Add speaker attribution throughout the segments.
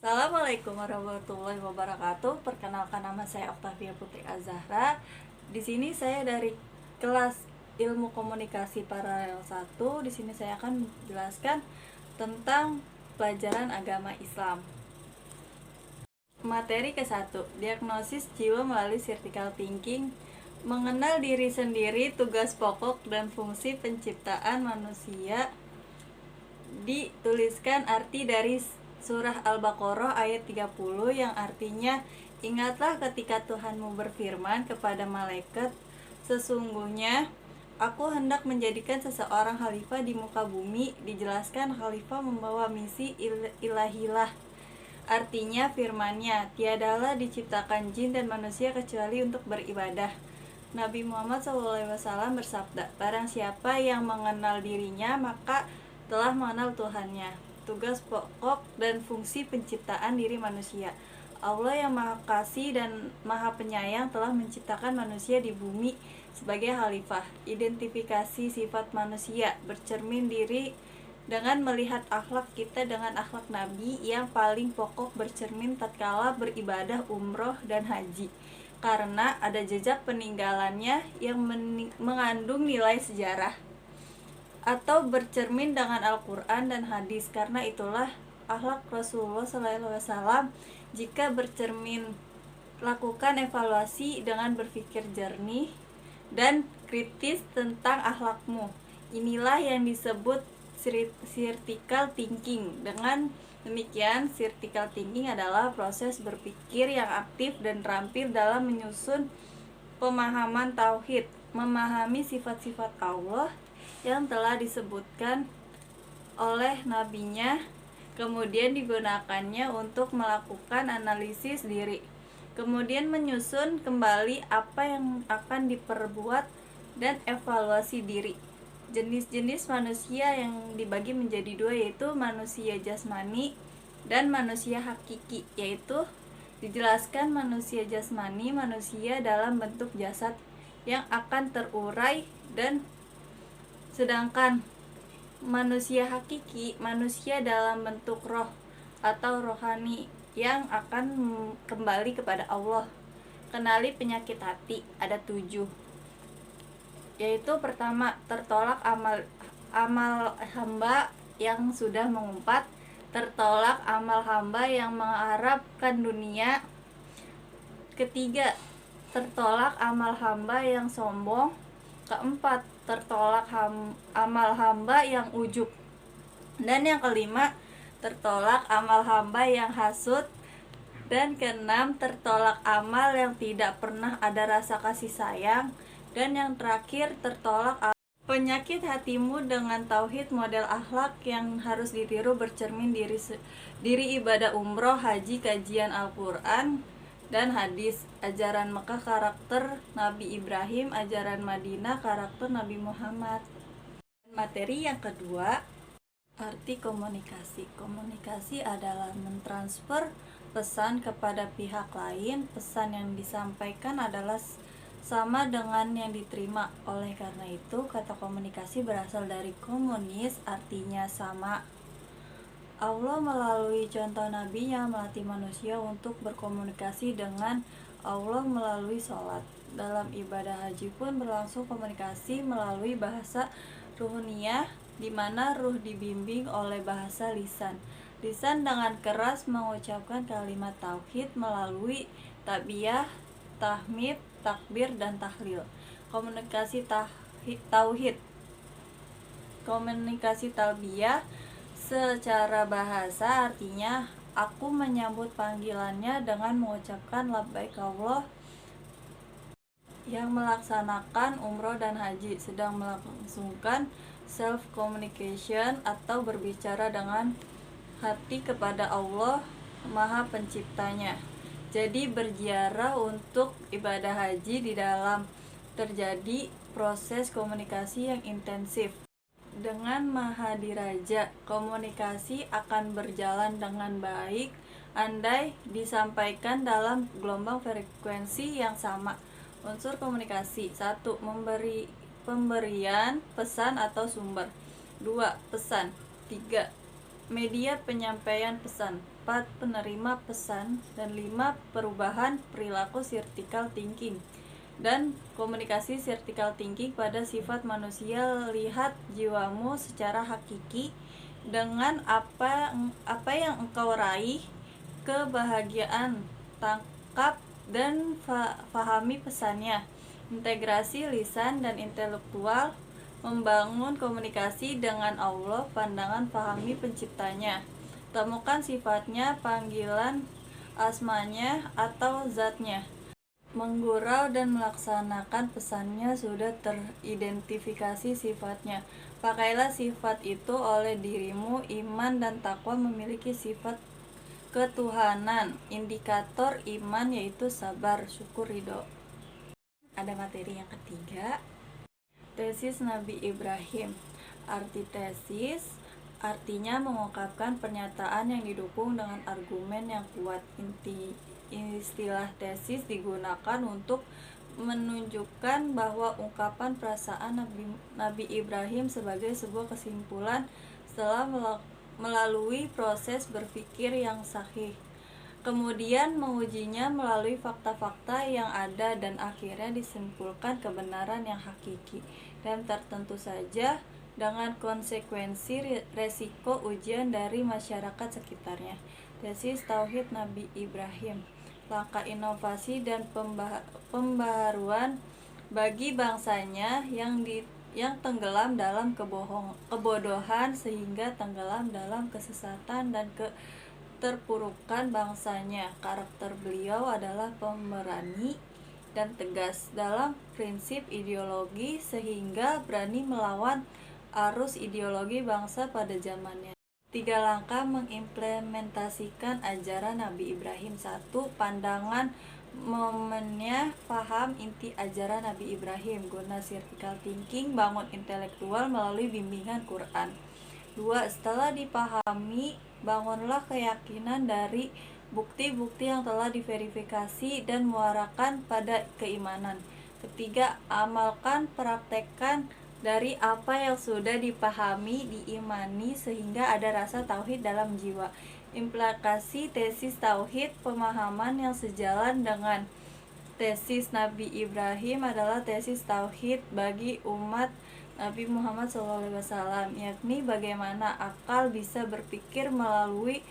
Speaker 1: Assalamualaikum warahmatullahi wabarakatuh. Perkenalkan, nama saya Oktavia Putri Azahra. Di sini saya dari kelas Ilmu Komunikasi Paralel 1. Di sini saya akan menjelaskan tentang pelajaran agama Islam. Materi ke-1, diagnosis jiwa melalui critical thinking. Mengenal diri sendiri, tugas pokok dan fungsi penciptaan manusia. Dituliskan arti dari Surah Al-Baqarah ayat 30 yang artinya, ingatlah ketika Tuhanmu berfirman kepada malaikat, sesungguhnya aku hendak menjadikan seseorang khalifah di muka bumi. Dijelaskan khalifah membawa misi ilahilah. Artinya firmannya, tiadalah diciptakan jin dan manusia kecuali untuk beribadah. Nabi Muhammad SAW bersabda, barang siapa yang mengenal dirinya maka telah mengenal Tuhannya. Tugas pokok dan fungsi penciptaan diri manusia. Allah yang Maha Kasih dan Maha Penyayang telah menciptakan manusia di bumi sebagai khalifah. Identifikasi sifat manusia bercermin diri dengan melihat akhlak kita dengan akhlak Nabi yang paling pokok bercermin tatkala beribadah umroh dan haji, karena ada jejak peninggalannya yang mengandung nilai sejarah, atau bercermin dengan Al-Quran dan hadis, karena itulah akhlak Rasulullah SAW. Jika bercermin, lakukan evaluasi dengan berpikir jernih dan kritis tentang akhlakmu. Inilah yang disebut critical thinking. Dengan demikian, critical thinking adalah proses berpikir yang aktif dan terampil dalam menyusun pemahaman tauhid, memahami sifat-sifat Allah yang telah disebutkan oleh nabinya, kemudian digunakannya untuk melakukan analisis diri, kemudian menyusun kembali apa yang akan diperbuat dan evaluasi diri. Jenis-jenis manusia yang dibagi menjadi dua, yaitu manusia jasmani dan manusia hakiki. Yaitu dijelaskan manusia jasmani, manusia dalam bentuk jasad yang akan terurai, dan sedangkan manusia hakiki, manusia dalam bentuk roh atau rohani yang akan kembali kepada Allah. Kenali penyakit hati, ada 7, yaitu pertama, tertolak amal hamba yang sudah mengumpat. Tertolak amal hamba yang mengharapkan dunia. Ketiga, tertolak amal hamba yang sombong. Keempat, tertolak amal hamba yang ujub. Dan yang kelima, tertolak amal hamba yang hasud. Dan keenam, tertolak amal yang tidak pernah ada rasa kasih sayang. Dan yang terakhir, tertolak penyakit hatimu dengan tauhid. Model akhlak yang harus ditiru bercermin diri ibadah umroh, haji, kajian Al-Quran dan hadis. Ajaran Mekah, karakter Nabi Ibrahim. Ajaran Madinah, karakter Nabi Muhammad. Materi yang kedua, arti komunikasi. Komunikasi adalah mentransfer pesan kepada pihak lain. Pesan yang disampaikan adalah sama dengan yang diterima. Oleh karena itu, kata komunikasi berasal dari komunis, artinya sama. Allah melalui contoh nabinya melatih manusia untuk berkomunikasi dengan Allah melalui sholat. Dalam ibadah haji pun berlangsung komunikasi melalui bahasa ruhuniyah, di mana ruh dibimbing oleh bahasa lisan. Lisan dengan keras mengucapkan kalimat tauhid melalui takbiyah, tahmid, takbir, dan tahlil. Komunikasi tauhid. Komunikasi talbiyah secara bahasa artinya aku menyambut panggilannya dengan mengucapkan labbaik Allah. Yang melaksanakan umroh dan haji sedang melangsungkan self communication atau berbicara dengan hati kepada Allah Maha Penciptanya. Jadi berziarah untuk ibadah haji, di dalam terjadi proses komunikasi yang intensif dengan Maha Diraja. Komunikasi akan berjalan dengan baik andai disampaikan dalam gelombang frekuensi yang sama. Unsur komunikasi: 1. Pemberian pesan atau sumber. 2. Pesan. 3. Media penyampaian pesan. 4 penerima pesan, dan 5 perubahan perilaku vertical thinking dan komunikasi vertical thinking pada sifat manusia. Lihat jiwamu secara hakiki dengan apa yang engkau raih, kebahagiaan, tangkap dan fahami pesannya. Integrasi lisan dan intelektual, membangun komunikasi dengan Allah, pandangan fahami penciptanya, temukan sifatnya, panggilan asmanya atau zatnya, menggurau dan melaksanakan pesannya. Sudah teridentifikasi sifatnya, pakailah sifat itu oleh dirimu. Iman dan takwa memiliki sifat ketuhanan. Indikator iman yaitu sabar, syukur, ridho. Ada materi yang ketiga, tesis Nabi Ibrahim. Arti tesis artinya mengungkapkan pernyataan yang didukung dengan argumen yang kuat. Istilah tesis digunakan untuk menunjukkan bahwa ungkapan perasaan Nabi Ibrahim sebagai sebuah kesimpulan setelah melalui proses berpikir yang sahih, kemudian mengujinya melalui fakta-fakta yang ada, dan akhirnya disimpulkan kebenaran yang hakiki dan tertentu saja dengan konsekuensi resiko ujian dari masyarakat sekitarnya. Tesis Tauhid Nabi Ibrahim, langkah inovasi dan pembaharuan bagi bangsanya yang tenggelam dalam kebodohan sehingga tenggelam dalam kesesatan dan keterpurukan bangsanya. Karakter beliau adalah pemberani dan tegas dalam prinsip ideologi sehingga berani melawan arus ideologi bangsa pada zamannya. 3 langkah mengimplementasikan ajaran Nabi Ibrahim. 1. Pandangan momennya, paham inti ajaran Nabi Ibrahim guna vertical thinking, bangun intelektual melalui bimbingan Quran. 2. Setelah dipahami, bangunlah keyakinan dari bukti-bukti yang telah diverifikasi dan muarakan pada keimanan. 3. Amalkan, praktekkan dari apa yang sudah dipahami, diimani sehingga ada rasa tauhid dalam jiwa. Implikasi tesis tauhid, pemahaman yang sejalan dengan tesis Nabi Ibrahim adalah tesis tauhid bagi umat Nabi Muhammad SAW, yakni bagaimana akal bisa berpikir melalui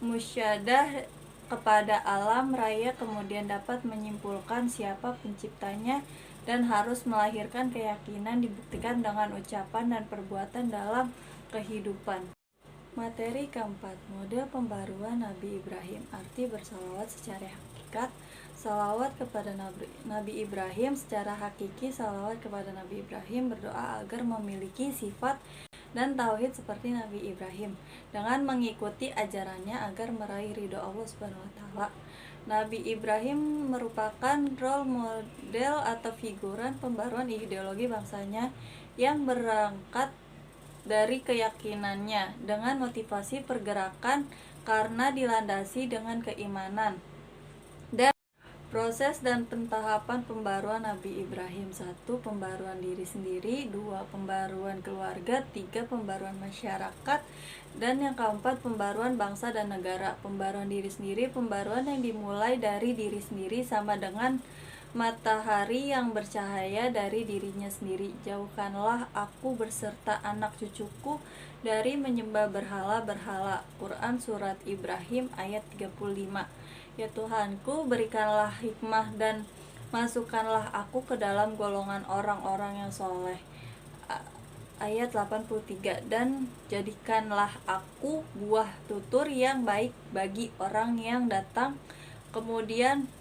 Speaker 1: musyadah kepada alam raya, kemudian dapat menyimpulkan siapa penciptanya, dan harus melahirkan keyakinan dibuktikan dengan ucapan dan perbuatan dalam kehidupan. Materi keempat, model pembaruan Nabi Ibrahim. Arti bersalawat secara hakikat. Salawat kepada Nabi Ibrahim secara hakiki. Salawat kepada Nabi Ibrahim, berdoa agar memiliki sifat dan tauhid seperti Nabi Ibrahim dengan mengikuti ajarannya agar meraih ridho Allah Subhanahu wa taala. Nabi Ibrahim merupakan role model atau figuran pembaruan ideologi bangsanya yang berangkat dari keyakinannya dengan motivasi pergerakan karena dilandasi dengan keimanan. Dan proses dan pentahapan pembaruan Nabi Ibrahim. 1. Pembaruan diri sendiri. 2. Pembaruan keluarga. 3. Pembaruan masyarakat. Dan yang keempat, pembaruan bangsa dan negara. Pembaruan diri sendiri, pembaruan yang dimulai dari diri sendiri sama dengan matahari yang bercahaya dari dirinya sendiri. Jauhkanlah aku beserta anak cucuku dari menyembah berhala-berhala. Quran Surat Ibrahim ayat 35. Ya Tuhanku, berikanlah hikmah dan masukkanlah aku ke dalam golongan orang-orang yang soleh. Ayat 83. Dan jadikanlah aku buah tutur yang baik bagi orang yang datang. Kemudian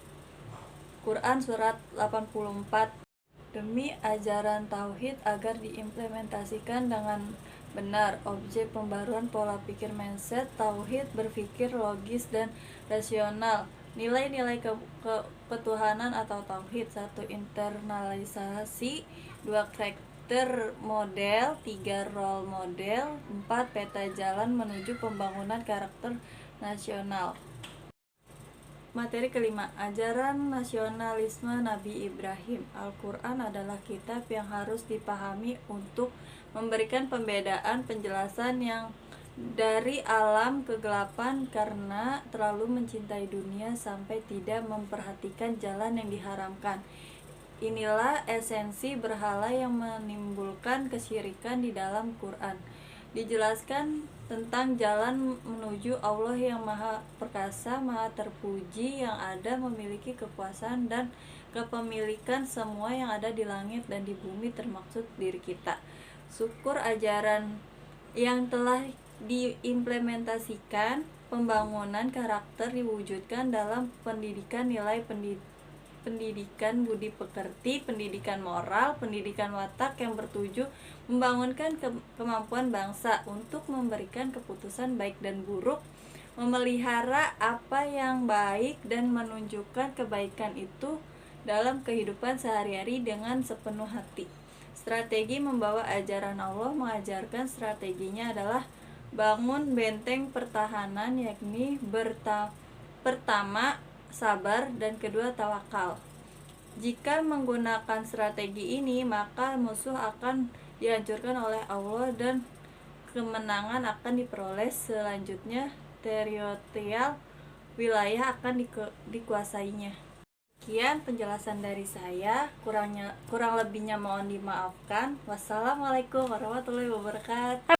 Speaker 1: Quran Surat 84. Demi ajaran tauhid agar diimplementasikan dengan benar. Objek pembaruan pola pikir mindset. Tauhid berpikir logis dan rasional. Nilai-nilai ketuhanan atau tauhid. 1. Internalisasi. 2. Karakter model. 3. Role model. 4. Peta jalan menuju pembangunan karakter nasional. Materi kelima, ajaran nasionalisme Nabi Ibrahim. Al-Quran adalah kitab yang harus dipahami untuk memberikan pembedaan penjelasan yang dari alam kegelapan karena terlalu mencintai dunia sampai tidak memperhatikan jalan yang diharamkan. Inilah esensi berhala yang menimbulkan kesyirikan di dalam Quran. Dijelaskan tentang jalan menuju Allah yang Maha Perkasa, Maha Terpuji, yang ada memiliki kekuasaan dan kepemilikan semua yang ada di langit dan di bumi, termaksud diri kita. Syukur ajaran yang telah diimplementasikan, pembangunan karakter diwujudkan dalam pendidikan nilai pendidikan budi pekerti, pendidikan moral, pendidikan watak yang bertuju membangunkan kemampuan bangsa untuk memberikan keputusan baik dan buruk, memelihara apa yang baik dan menunjukkan kebaikan itu dalam kehidupan sehari-hari dengan sepenuh hati. Strategi membawa ajaran Allah mengajarkan strateginya adalah bangun benteng pertahanan, yakni pertama sabar dan kedua tawakal. Jika menggunakan strategi ini, maka musuh akan dihancurkan oleh Allah dan kemenangan akan diperoleh. Selanjutnya, teritorial wilayah akan dikuasainya. Sekian penjelasan dari saya, kurang lebihnya mohon dimaafkan. Wassalamualaikum warahmatullahi wabarakatuh.